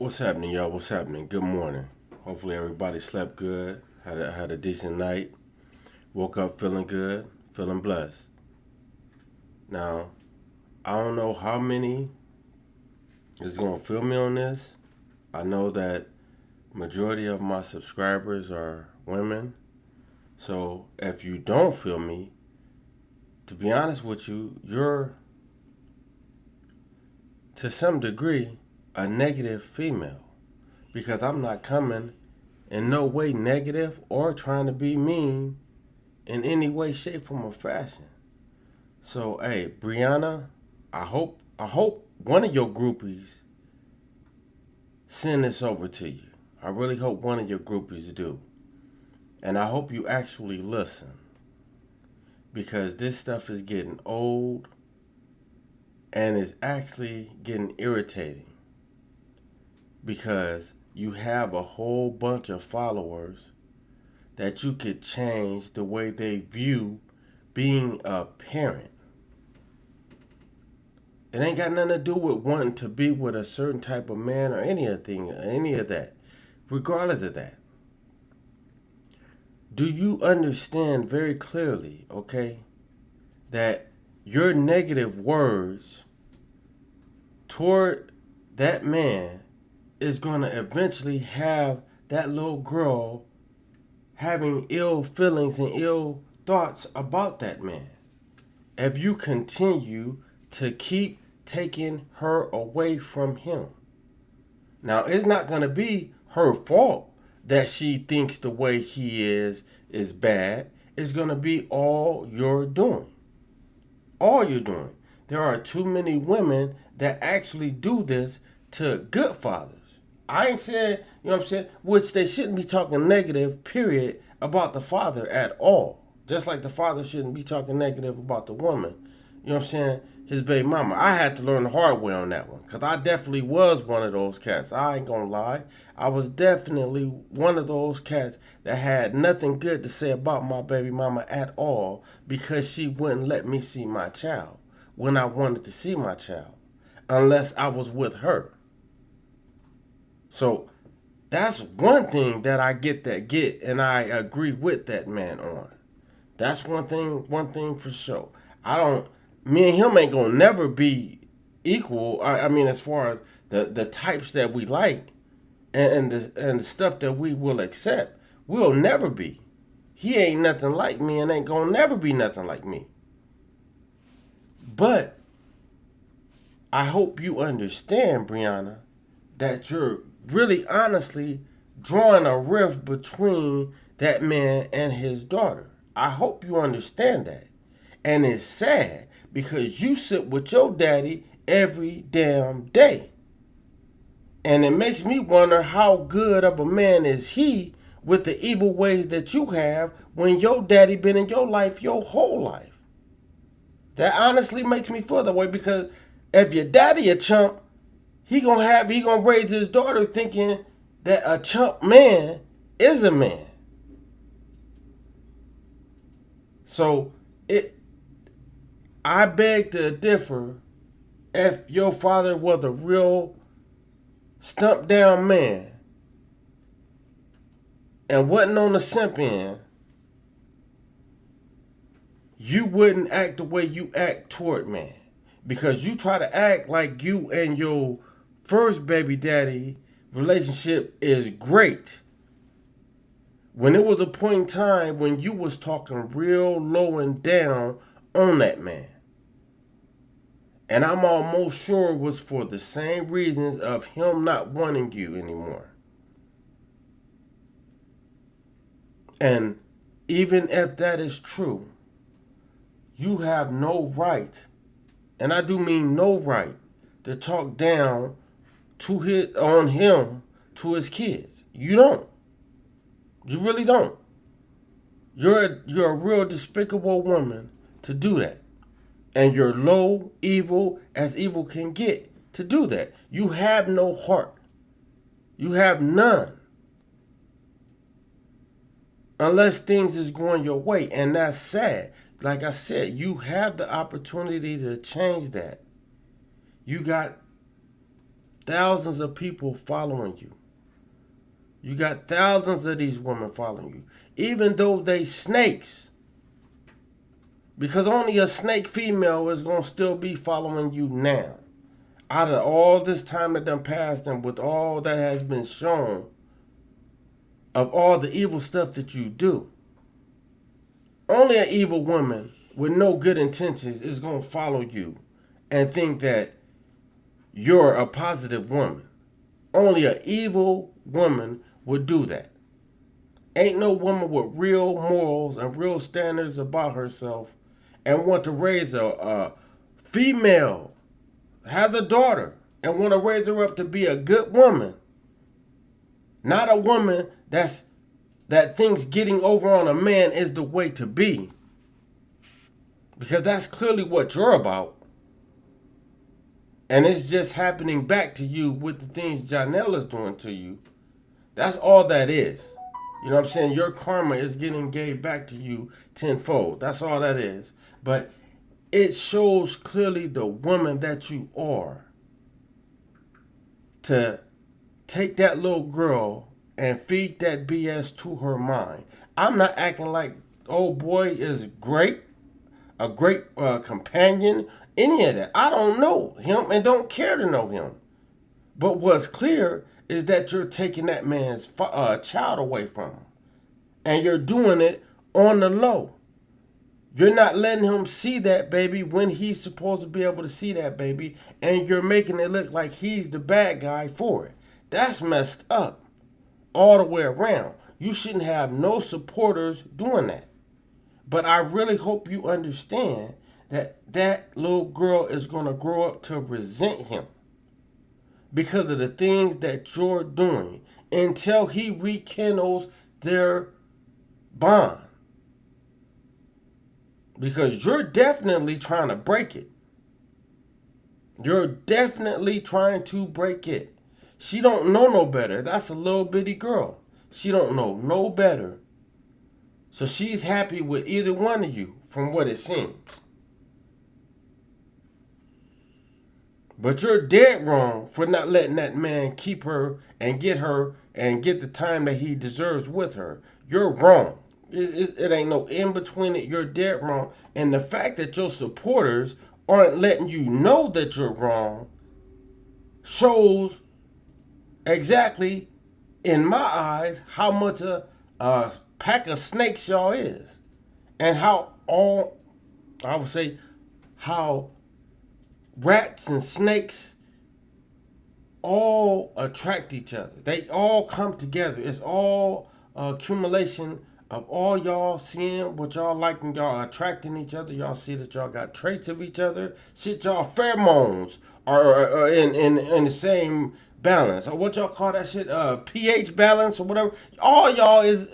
What's happening, y'all? What's happening? Good morning. Hopefully everybody slept good, had a decent night, woke up feeling good, feeling blessed. Now, I don't know how many is gonna feel me on this. I know that majority of my subscribers are women. So if you don't feel me, to be honest with you, you're to some degree a negative female. Because I'm not coming in no way negative or trying to be mean in any way, shape, form, or fashion. So, hey, Brianna, I hope one of your groupies send this over to you. I really hope one of your groupies do. And I hope you actually listen. Because this stuff is getting old and it's actually getting irritating. Because you have a whole bunch of followers that you could change the way they view being a parent. It ain't got nothing to do with wanting to be with a certain type of man or any of that. Regardless of that. Do you understand very clearly, okay, that your negative words toward that man is going to eventually have that little girl having ill feelings and ill thoughts about that man if you continue to keep taking her away from him? Now, it's not going to be her fault that she thinks the way he is bad. It's going to be all you're doing. All you're doing. There are too many women that actually do this to good fathers. I ain't saying, you know what I'm saying, which they shouldn't be talking negative, period, about the father at all. Just like the father shouldn't be talking negative about the woman, you know what I'm saying, his baby mama. I had to learn the hard way on that one because I definitely was one of those cats. I ain't gonna lie. I was definitely one of those cats that had nothing good to say about my baby mama at all because she wouldn't let me see my child when I wanted to see my child unless I was with her. So that's one thing that I get and I agree with that man on. That's one thing for sure. I don't Me and him ain't gonna never be equal. I mean as far as the types that we like and the stuff that we will accept, we'll never be. He ain't nothing like me and ain't gonna never be nothing like me. But I hope you understand, Brianna, that you're really honestly drawing a rift between that man and his daughter. I hope you understand that. And it's sad because you sit with your daddy every damn day. And it makes me wonder how good of a man is he with the evil ways that you have when your daddy been in your life your whole life. That honestly makes me feel that way because if your daddy a chump, he gonna raise his daughter thinking that a chump man is a man. So I beg to differ. If your father was a real stump down man and wasn't on the simp end, you wouldn't act the way you act toward man. Because you try to act like you and your first baby daddy relationship is great. When it was a point in time when you was talking real low and down on that man. And I'm almost sure it was for the same reasons of him not wanting you anymore. And even if that is true, you have no right, and I do mean no right, to talk down on him to his kids. You don't. You really don't. You're a real despicable woman to do that. And you're low, evil as evil can get to do that. You have no heart. You have none. Unless things is going your way. And that's sad. Like I said, you have the opportunity to change that. You got thousands of people following you. You got thousands of these women following you. Even though they snakes. Because only a snake female is going to still be following you now. Out of all this time that done passed and with all that has been shown of all the evil stuff that you do, only an evil woman with no good intentions is going to follow you and think that you're a positive woman. Only an evil woman would do that. Ain't no woman with real morals and real standards about herself and want to raise a female, has a daughter, and want to raise her up to be a good woman. Not a woman that thinks getting over on a man is the way to be. Because that's clearly what you're about. And it's just happening back to you with the things Janelle is doing to you. That's all that is. You know what I'm saying? Your karma is getting gave back to you tenfold. That's all that is. But it shows clearly the woman that you are. To take that little girl and feed that BS to her mind. I'm not acting like old boy is great, a great companion, any of that. I don't know him and don't care to know him. But what's clear is that you're taking that man's child away from him. And you're doing it on the low. You're not letting him see that baby when he's supposed to be able to see that baby. And you're making it look like he's the bad guy for it. That's messed up. All the way around. You shouldn't have no supporters doing that. But I really hope you understand that that little girl is going to grow up to resent him. Because of the things that you're doing. Until he rekindles their bond. Because you're definitely trying to break it. You're definitely trying to break it. She don't know no better. That's a little bitty girl. She don't know no better. So she's happy with either one of you, from what it seems. But you're dead wrong for not letting that man keep her and get the time that he deserves with her. You're wrong. It ain't no in between it. You're dead wrong. And the fact that your supporters aren't letting you know that you're wrong shows exactly, in my eyes, how much a pack of snakes y'all is. And how how rats and snakes all attract each other. They all come together. It's all accumulation of all y'all seeing what y'all liking, y'all attracting each other. Y'all see that y'all got traits of each other. Shit, y'all pheromones are in the same balance. Or what y'all call that shit? pH balance or whatever. All y'all is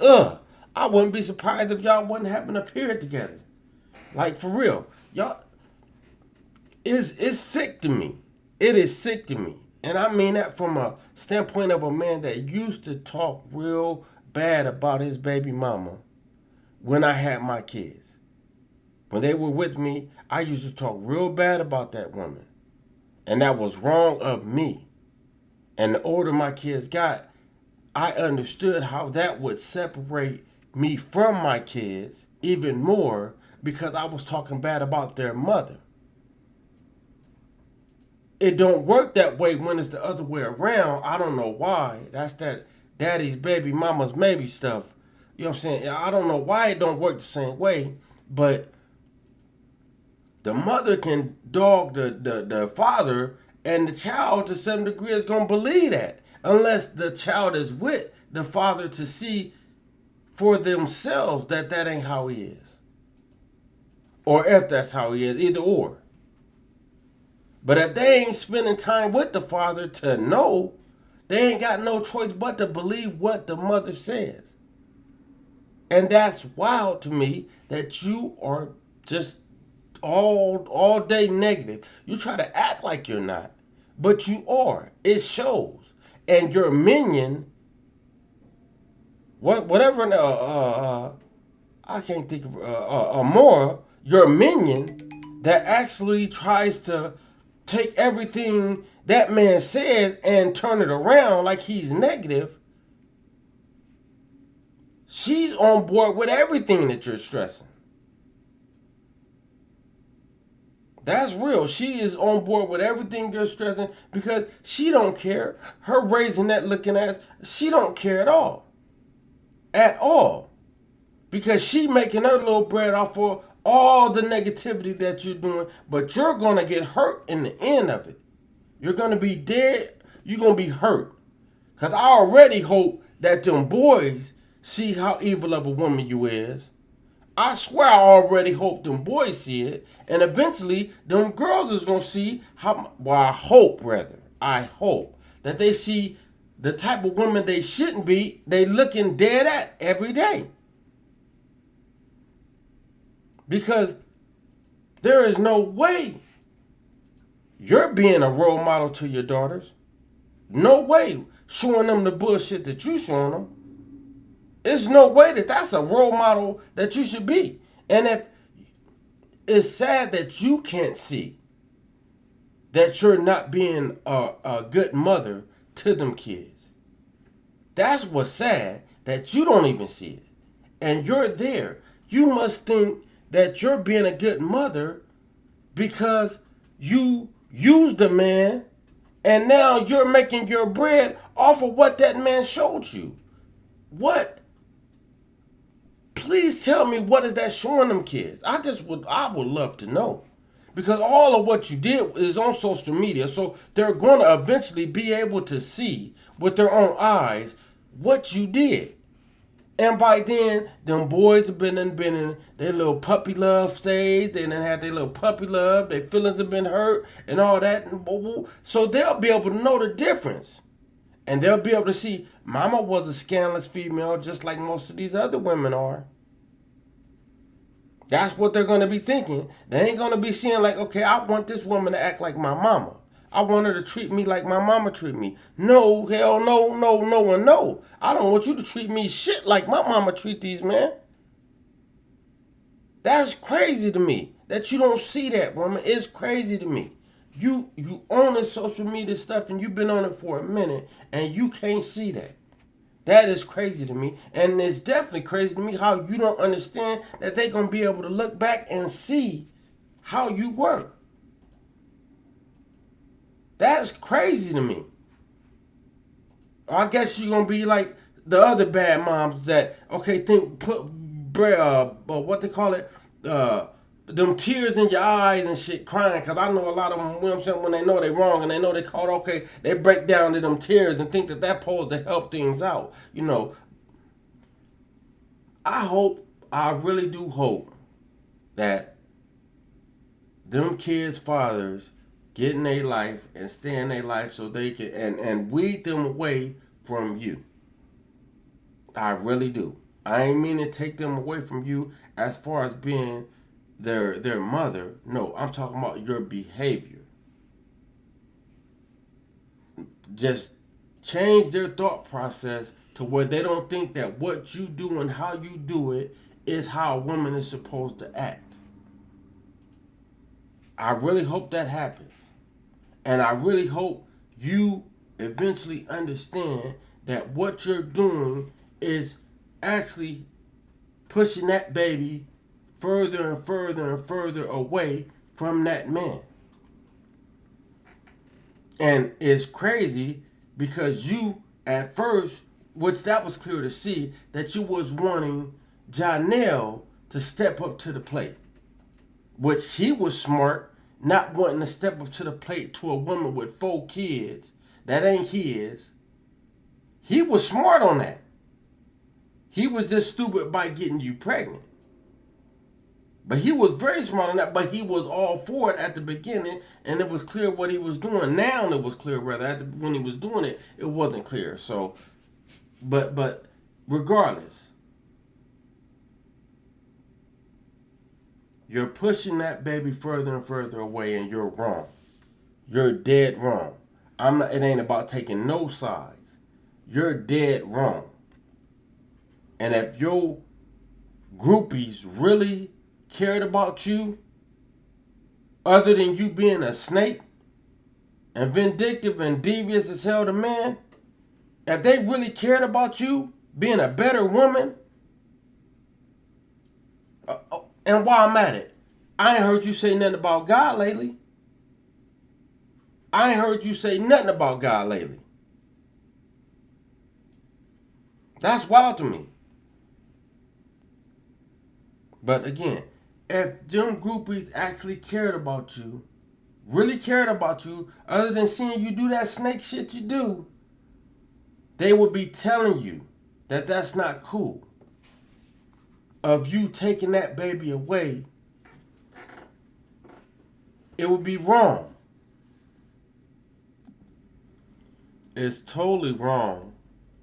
I wouldn't be surprised if y'all wasn't having a period together. Like, for real. Y'all, it's sick to me. It is sick to me. And I mean that from a standpoint of a man that used to talk real bad about his baby mama when I had my kids. When they were with me, I used to talk real bad about that woman. And that was wrong of me. And the older my kids got, I understood how that would separate me from my kids even more because I was talking bad about their mother. It don't work that way when it's the other way around. I don't know why. That's that daddy's baby, mama's maybe stuff. You know what I'm saying? I don't know why it don't work the same way, but the mother can dog the father, and the child to some degree is going to believe that. Unless the child is with the father to see for themselves that ain't how he is. Or if that's how he is, either or. But if they ain't spending time with the father to know, they ain't got no choice but to believe what the mother says. And that's wild to me that you are just all day negative. You try to act like you're not, but you are. It shows. And your minion, whatever, I can't think of Amora, your minion that actually tries to take everything that man says and turn it around like he's negative, she's on board with everything that you're stressing. That's real. She is on board with everything you're stressing because she don't care. Her raising that looking ass, she don't care at all. At all. Because she making her little bread off for all the negativity that you're doing, but you're going to get hurt in the end of it. You're going to be dead. You're going to be hurt. Because I already hope that them boys see how evil of a woman you is. I swear I already hope them boys see it. And eventually, them girls is going to see how, well, I hope that they see the type of woman they shouldn't be, they looking dead at every day. Because there is no way you're being a role model to your daughters. No way showing them the bullshit that you showing them. There's no way that that's a role model that you should be. And if it's sad that you can't see that you're not being a good mother to them kids. That's what's sad, that you don't even see it. And you're there. You must think that you're being a good mother because you used the man and now you're making your bread off of what that man showed you. What? Please tell me, what is that showing them kids? I would love to know. Because all of what you did is on social media, so they're going to eventually be able to see with their own eyes what you did. And by then, them boys have been in their little puppy love stage. They done had their little puppy love. Their feelings have been hurt and all that. So they'll be able to know the difference. And they'll be able to see, mama was a scandalous female just like most of these other women are. That's what they're going to be thinking. They ain't going to be seeing like, okay, I want this woman to act like my mama. I want her to treat me like my mama treat me. No, hell no, no, no, and no. I don't want you to treat me shit like my mama treat these men. That's crazy to me that you don't see that, woman. It's crazy to me. You own this social media stuff and you've been on it for a minute and you can't see that. That is crazy to me. And it's definitely crazy to me how you don't understand that they're going to be able to look back and see how you were. That's crazy to me. I guess you're going to be like the other bad moms that, okay, what they call it, them tears in your eyes and shit, crying. Because I know a lot of them, you know what I'm saying, when they know they're wrong and they know they caught, okay, they break down to them tears and think that that's supposed to help things out. You know, I really do hope that them kids' fathers get in their life and stay in their life so they can, and weed them away from you. I really do. I ain't mean to take them away from you as far as being their mother. No, I'm talking about your behavior. Just change their thought process to where they don't think that what you do and how you do it is how a woman is supposed to act. I really hope that happens. And I really hope you eventually understand that what you're doing is actually pushing that baby further and further and further away from that man. And it's crazy because you, at first, which that was clear to see, that you was wanting Janelle to step up to the plate. Which he was smart, not wanting to step up to the plate to a woman with 4 kids that ain't his. He was smart on that. He was just stupid by getting you pregnant. But he was very smart on that, but he was all for it at the beginning, and it was clear what he was doing. Now it was clear, rather. When he was doing it, it wasn't clear. So, but regardless, you're pushing that baby further and further away, and you're wrong. You're dead wrong. It ain't about taking no sides. You're dead wrong. And if your groupies really cared about you, other than you being a snake and vindictive and devious as hell to men, if they really cared about you being a better woman, and while I'm at it, I ain't heard you say nothing about God lately. I ain't heard you say nothing about God lately. That's wild to me. But again, if them groupies actually cared about you, really cared about you, other than seeing you do that snake shit you do, they would be telling you that that's not cool. Of you taking that baby away, it would be wrong. It's totally wrong,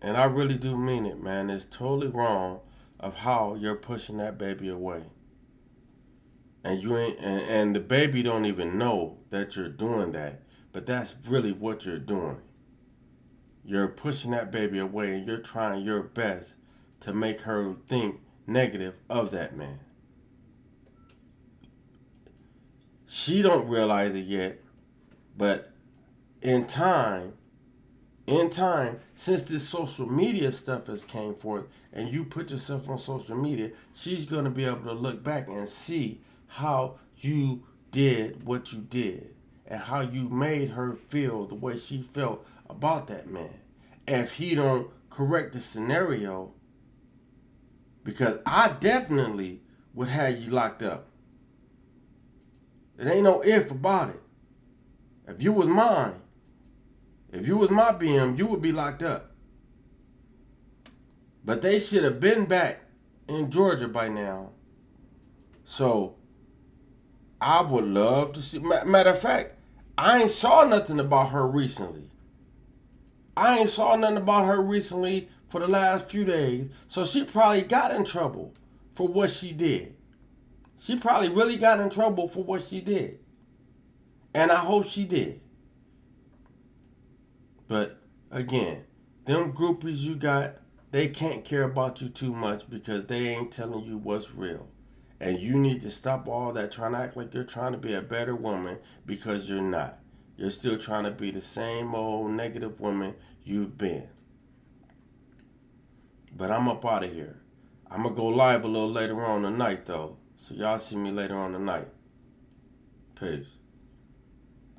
and I really do mean it, man. It's totally wrong of how you're pushing that baby away. And you ain't and the baby don't even know that you're doing that, but that's really what you're doing. You're pushing that baby away and you're trying your best to make her think negative of that man. She don't realize it yet, but in time, since this social media stuff has came forth and you put yourself on social media, she's going to be able to look back and see how you did what you did and how you made her feel the way she felt about that man. If he don't correct the scenario, because I definitely would have you locked up. It ain't no if about it. If you was mine, if you was my BM, you would be locked up. But they should have been back in Georgia by now. So I would love to see. Matter of fact, I ain't saw nothing about her recently. I ain't saw nothing about her recently for the last few days. So she probably got in trouble for what she did. She probably really got in trouble for what she did. And I hope she did. But again, them groupies you got, they can't care about you too much because they ain't telling you what's real. And you need to stop all that trying to act like you're trying to be a better woman, because you're not. You're still trying to be the same old negative woman you've been. But I'm up out of here. I'm going to go live a little later on tonight, though. So y'all see me later on tonight. Peace.